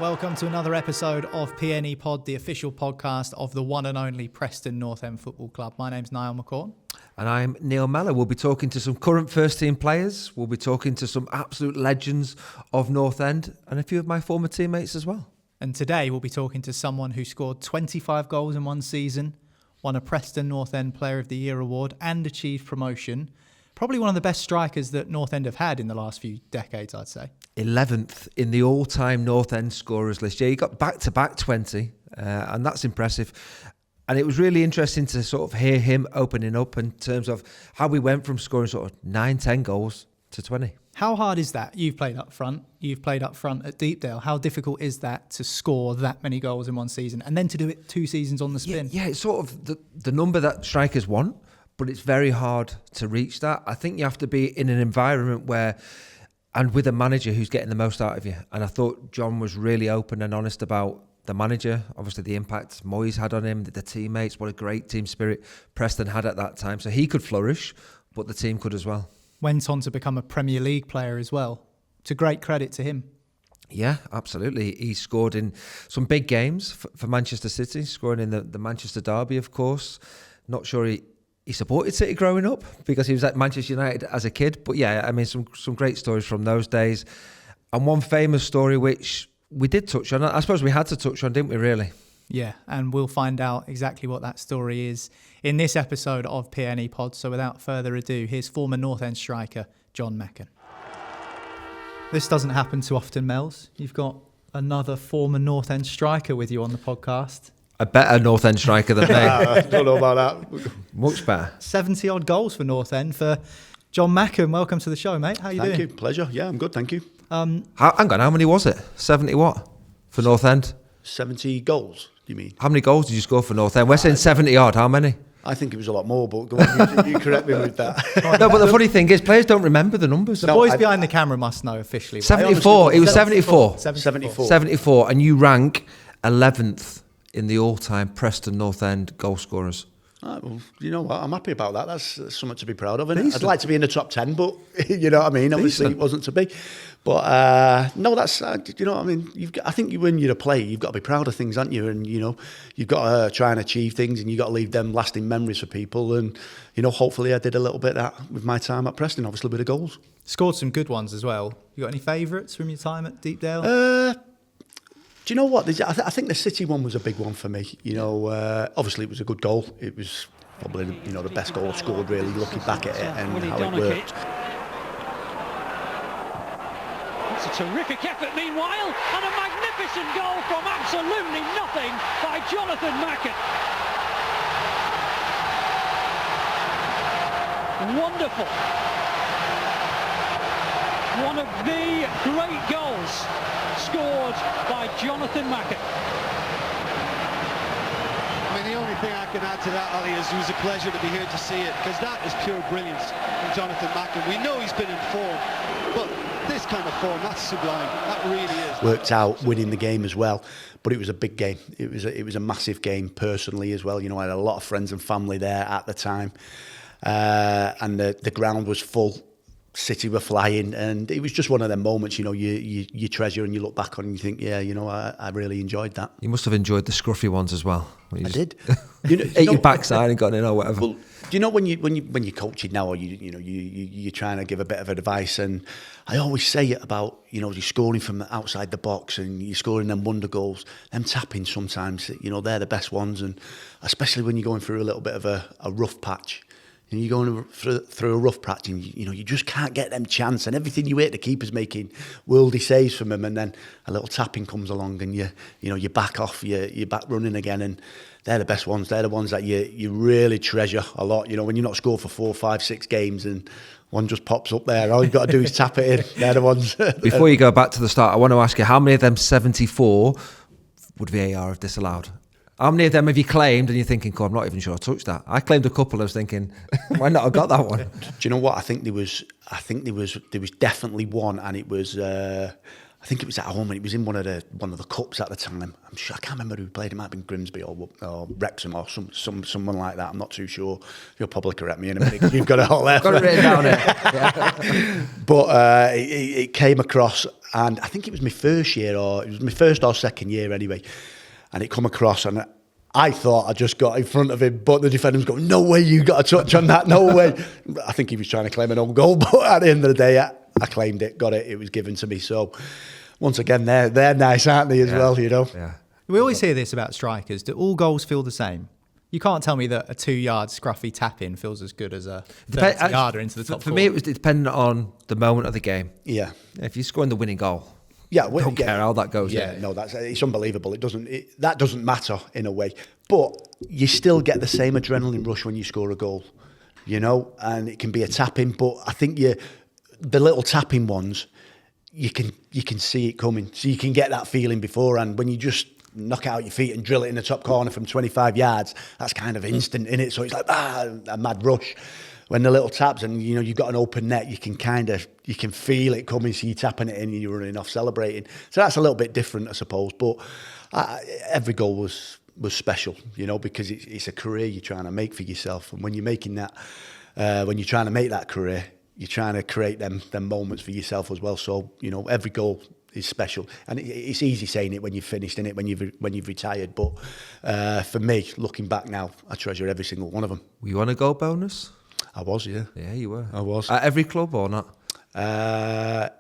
Welcome to another episode of PNE Pod, the official podcast of the one and only Preston North End Football Club. My name's Niall McCorn. And I'm Neil Mellor. We'll be talking to some current first team players. We'll be talking to some absolute legends of North End and a few of my former teammates as well. And today we'll be talking to someone who scored 25 goals in one season, won a Preston North End Player of the Year award and achieved promotion. Probably one of the best strikers that North End have had in the last few decades, I'd say. 11th in the all-time North End scorers list. Yeah, he got back-to-back 20, and that's impressive. And it was really interesting to sort of hear him opening up in terms of how we went from scoring sort of 9-10 goals to 20. How hard is that? You've played up front. You've played up front at Deepdale. How difficult is that to score that many goals in one season and then to do it 2 seasons on the spin? Yeah, it's sort of the number that strikers want, but it's very hard to reach that. I think you have to be in an environment where, and with a manager who's getting the most out of you. And I thought Jon was really open and honest about the manager, obviously the impact Moyes had on him, the teammates, what a great team spirit Preston had at that time. So he could flourish, but the team could as well. Went on to become a Premier League player as well. It's a great credit to him. Yeah, absolutely. He scored in some big games for Manchester City, scoring in the Manchester Derby, of course. Not sure he supported City growing up because he was at Manchester United as a kid. But yeah, I mean, some great stories from those days. And one famous story which we did touch on. I suppose we had to touch on, didn't we, really? Yeah, and we'll find out exactly what that story is in this episode of PNE Pod. So without further ado, here's former North End striker, Jon Macken. This doesn't happen too often, Mels. You've got another former North End striker with you on the podcast. A better North End striker than me. I don't know about that. Much better. 70-odd goals for North End for Jon Macken. Welcome to the show, mate. How you doing? Thank you. Pleasure. Yeah, I'm good, thank you. Hang on, how many was it? 70 what? For North End? 70 goals, you mean? How many goals did you score for North End? We're saying 70-odd. How many? I think it was a lot more, but go on, you correct me with that. No, but the funny thing is, players don't remember the numbers. The boys behind the camera must know officially. 74. It was 74. 74. 74. And you rank 11th in the all-time Preston North End goal scorers. Well, you know what? I'm happy about that. That's something to be proud of. I'd like to be in the top 10, but you know what I mean? Obviously, it wasn't to be. But no, that's, you know what I mean? I think when you're a player, you've got to be proud of things, aren't you? And, you know, you've got to try and achieve things and you've got to leave them lasting memories for people. And, you know, hopefully I did a little bit of that with my time at Preston, obviously with the goals. Scored some good ones as well. You got any favourites from your time at Deepdale? Do you know what? I think the City one was a big one for me. You know, obviously it was a good goal. It was probably, you know, the best goal scored, really, looking back at it and how it worked. It's a terrific effort, meanwhile, and a magnificent goal from absolutely nothing by Jonathan Macken. Wonderful. One of the great goals scored by Jonathan Macken. I mean, the only thing I can add to that, Ali, is it was a pleasure to be here to see it, because that is pure brilliance from Jonathan Macken. We know he's been in form, but this kind of form, that's sublime. That really is. Worked out winning the game as well, but it was a big game. It was a massive game personally as well. You know, I had a lot of friends and family there at the time, and the ground was full. City were flying, and it was just one of them moments, you know, you treasure and you look back on and you think, yeah, you know, I really enjoyed that. You must have enjoyed the scruffy ones as well. I did. Ate your backside and got in or whatever. Well, do you know when you're coaching now, or you're trying to give a bit of advice, and I always say it about, you know, you're scoring from outside the box and you're scoring them wonder goals, them tapping sometimes, you know, they're the best ones, and especially when you're going through a little bit of a rough patch. And you're going through a rough patch, and you know you just can't get them chance, and everything you hit, the keeper's making worldy saves from him, and then a little tapping comes along, and you back off, you're back running again, and they're the best ones. They're the ones that you really treasure a lot. You know, when you're not scored for 4, 5, 6 games, and one just pops up there, all you've got to do is tap it in. They're the ones. Before you go back to the start, I want to ask you, how many of them 74 would VAR have disallowed? How many of them have you claimed and you're thinking, God, I'm not even sure I touched that? I claimed a couple. I was thinking, why not have got that one? Do you know what? I think there was definitely one, and it was, I I think it was at home, and it was in one of the cups at the time. I'm sure, I can't remember who played. It might have been Grimsby or Wrexham or someone like that. I'm not too sure. You'll probably correct me in a minute because you've got it all there. Got it written down here. Yeah. But it came across, and I think it was my first year, or it was my first or second year anyway. And it come across, and I thought I just got in front of him, but the defender was going, "No way, you got a touch on that, no way." I think he was trying to claim an own goal, but at the end of the day, I claimed it, got it, it was given to me. So once again, they're nice, aren't they, as well, you know? Yeah. We always hear this about strikers. Do all goals feel the same? You can't tell me that a 2-yard scruffy tap-in feels as good as a 30-yarder into the top For corner. me, it was dependent on the moment of the game. Yeah. If you're scoring the winning goal, Yeah, don't care how that goes. Yeah, no, it's unbelievable. That doesn't matter in a way, but you still get the same adrenaline rush when you score a goal, you know. And it can be a tap-in, but I think the little tap-in ones, you can see it coming, so you can get that feeling beforehand. When you just knock it out your feet and drill it in the top corner from 25 yards, that's kind of instant, innit? So it's like a mad rush. When the little taps and you know you've got an open net, you can feel it coming, so you're tapping it in and you're running off celebrating. So that's a little bit different, I suppose. But every goal was special, you know, because it's a career you're trying to make for yourself, and when you're making that, when you're trying to make that career, you're trying to create them moments for yourself as well. So you know every goal is special, and it's easy saying it when you've finished in it, when you've retired. But for me, looking back now, I treasure every single one of them. Were you on a goal bonus? I was, yeah. Yeah, you were. I was. At every club or not? Yeah,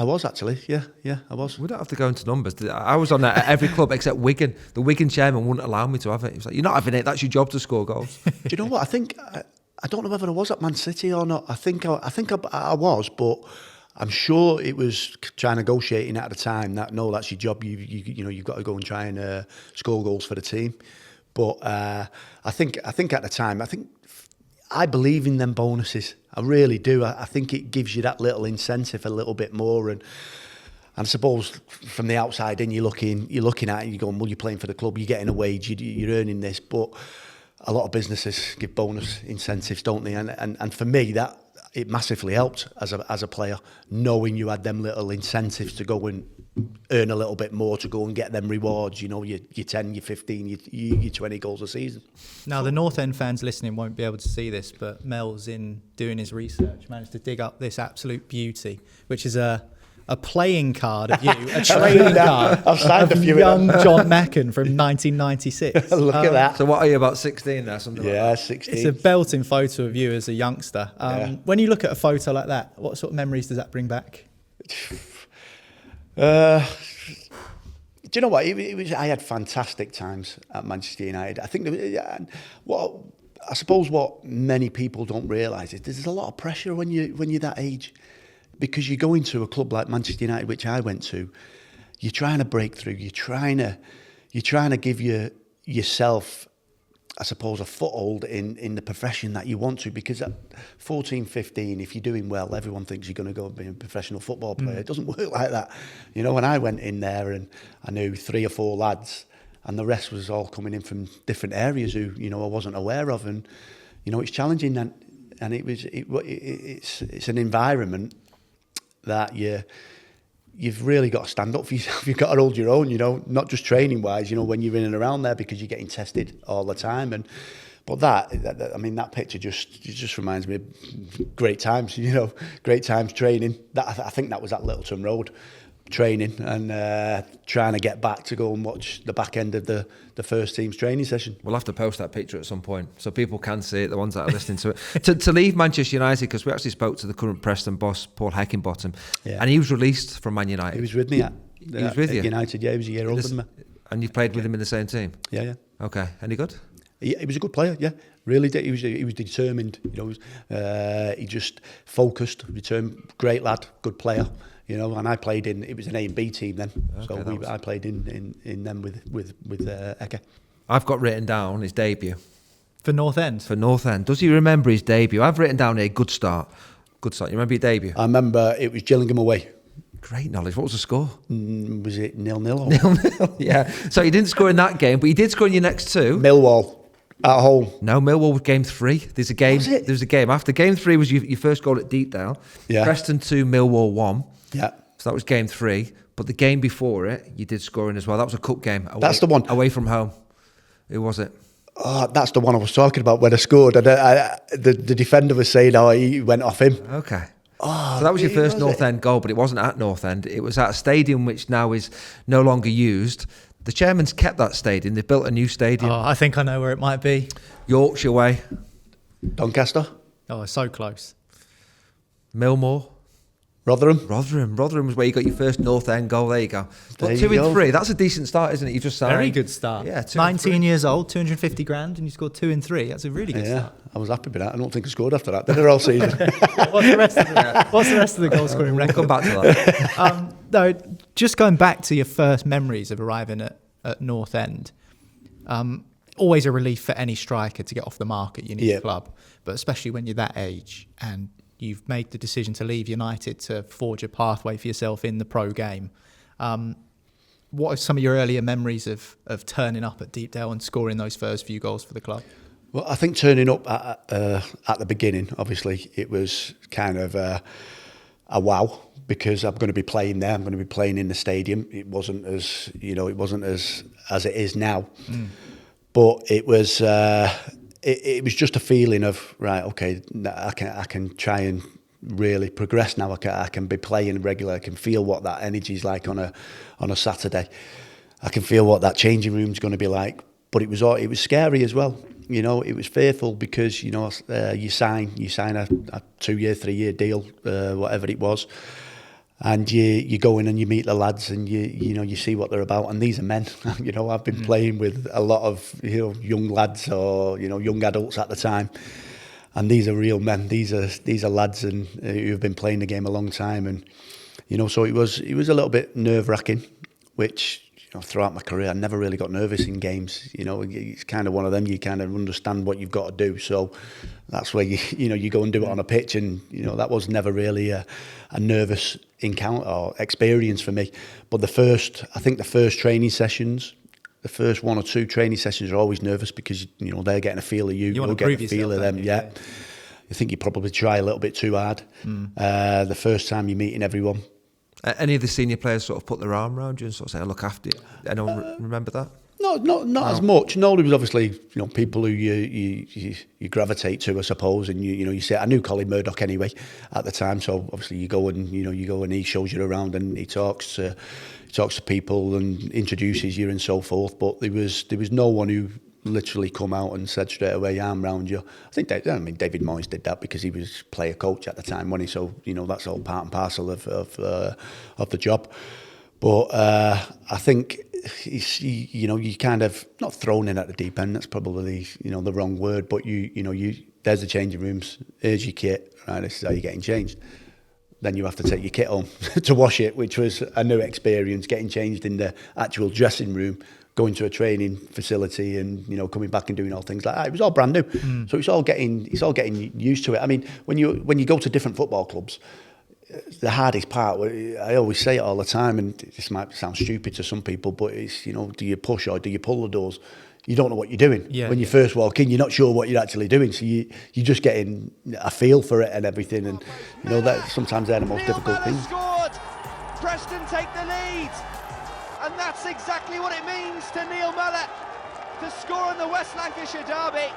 I was actually. Yeah, I was. We don't have to go into numbers. I was on at every club except Wigan. The Wigan chairman wouldn't allow me to have it. He was like, "You're not having it. That's your job to score goals." Do you know what? I think I don't know whether I was at Man City or not. I think I was, but I'm sure it was trying negotiating at the time that no, that's your job. You know you've got to go and try and score goals for the team. But I think at the time, I believe in them bonuses. I really do. I think it gives you that little incentive a little bit more. And I suppose from the outside in, you're looking at it and you're going, well, you're playing for the club, you're getting a wage, you're earning this. But a lot of businesses give bonus incentives, don't they? And for me, that it massively helped as a player, knowing you had them little incentives to go and earn a little bit more, to go and get them rewards, you know, your 10, your 15, your 20 goals a season. Now, the North End fans listening won't be able to see this, but Mel's, in doing his research, managed to dig up this absolute beauty, which is a playing card of you, a trading card I've signed of a few young Jon Macken from 1996. Look at that. So what are you, about 16 there? Something like that? 16. It's a belting photo of you as a youngster. When you look at a photo like that, what sort of memories does that bring back? Do you know what? I had fantastic times at Manchester United. I think I suppose what many people don't realise is there's a lot of pressure when you're that age, because you go into a club like Manchester United, which I went to. You're trying to break through. You're trying to give yourself, I suppose, a foothold in the profession that you want to, because at 14, 15, if you're doing well, everyone thinks you're going to go and be a professional football player. It doesn't work like that. You know, when I went in there and I knew 3 or 4 lads, and the rest was all coming in from different areas who, you know, I wasn't aware of, and, you know, it's challenging, and it's an environment that you've really got to stand up for yourself. You've got to hold your own, you know, not just training wise, you know, when you're in and around there, because you're getting tested all the time. But that picture just reminds me of great times, you know, great times training. I think that was at Littleton Road, training and trying to get back to go and watch the back end of the first team's training session. We'll have to post that picture at some point so people can see it, the ones that are listening to it. to leave Manchester United, because we actually spoke to the current Preston boss, Paul Heckingbottom, and he was released from Man United. He was with me at United, yeah, he was a year older than me. And you played with him in the same team? Yeah. Okay, any good? He was a good player, yeah. Really did. He was determined, you know. He just focused, determined, great lad, good player. You know, and I played in. It was an A and B team then, okay, I played in them with Eke. I've got written down his debut For North End? For North End. Does he remember his debut? I've written down here, good start. Good start. You remember your debut? I remember it was Gillingham away. Great knowledge. What was the score? Was it 0-0? 0-0, yeah. So he didn't score in that game, but he did score in your next 2. Millwall. At home. No, Millwall was game 3. There's a game. Was it? There's a game after game 3 was your first goal at Deepdale. Yeah. Preston 2, Millwall 1. Yeah. So that was game 3. But the game before it, you did scoring as well. That was a cup game. That's the one. Away from home. Who was it? Oh, that's the one I was talking about when I scored. And the defender was saying, he went off him. Okay. Oh, so that was your first North it? End goal, but it wasn't at North End. It was at a stadium which now is no longer used. The chairman's kept that stadium. They built a new stadium. Oh, I think I know where it might be. Yorkshire way. Doncaster? Oh, so close. Millmore. Rotherham? Rotherham was where you got your first North End goal. There you go. But There 2 you and go. 3, that's a decent start, isn't it? You just signed. Very good start. Yeah, 2 and 19 3. years old, 250 grand, and you scored 2 and 3. That's a really good Yeah, start. I was happy with that. I don't think I scored after that. Did I all season? What's the rest of the goal scoring We'll record? come back to that. No, just going back to your first memories of arriving at North End, always a relief for any striker to get off the mark at your new club, but especially when you're that age and you've made the decision to leave United to forge a pathway for yourself in the pro game. What are some of your earlier memories of turning up at Deepdale and scoring those first few goals for the club? Well, I think turning up at the beginning, obviously, it was kind of a wow, because I'm going to be playing there. I'm going to be playing in the stadium. It wasn't as it is now, but it was just a feeling of, right, okay, I can try and really progress now. I can be playing regular. I can feel what that energy is like on a Saturday. I can feel what that changing room's going to be like. But it was scary as well. It was fearful because you sign a 2-year, 3-year deal, whatever it was, and you go in and you meet the lads and you see what they're about, and these are men. I've been playing with a lot of young lads or young adults at the time, and these are real men. These are lads and who've been playing the game a long time, and so it was a little bit nerve-wracking, which throughout my career I never really got nervous in games. It's kind of one of them, you kind of understand what you've got to do, so that's where you go and do it on a pitch, and that was never really a nervous encounter or experience for me. But the first training sessions, the first 1 or 2 training sessions are always nervous because they're getting a feel of you want to getting prove a feel of them. yourself, Yeah. I think you probably try a little bit too hard the first time you're meeting everyone. Any of the senior players sort of put their arm around you and sort of say, I look after you? Anyone remember that? No, not as much. No, there was obviously people who you gravitate to, I suppose, and you say, I knew Colin Murdoch anyway at the time, so obviously you go and he shows you around and he talks to people and introduces you and so forth. But there was no one who literally come out and said straight away, I'm round you. I think David Moyes did that because he was player coach at the time, wasn't he? So that's all part and parcel of the job. But I think you kind of not thrown in at the deep end. That's probably the wrong word. But there's the changing rooms. Here's your kit. Right, this is how you're getting changed. Then you have to take your kit home to wash it, which was a new experience. Getting changed in the actual dressing room, going to a training facility, and coming back and doing all things like that. It was all brand new, so it's all getting used to it. I mean, when you go to different football clubs, the hardest part, I always say it all the time, and this might sound stupid to some people, but it's do you push or do you pull the doors? You don't know what you're doing. When you first walk in, you're not sure what you're actually doing, so you're just getting a feel for it and everything, and that sometimes they're the most difficult things. Scored. Preston take the lead, and that's exactly what it means to Neil Mellor to score in the West Lancashire derby.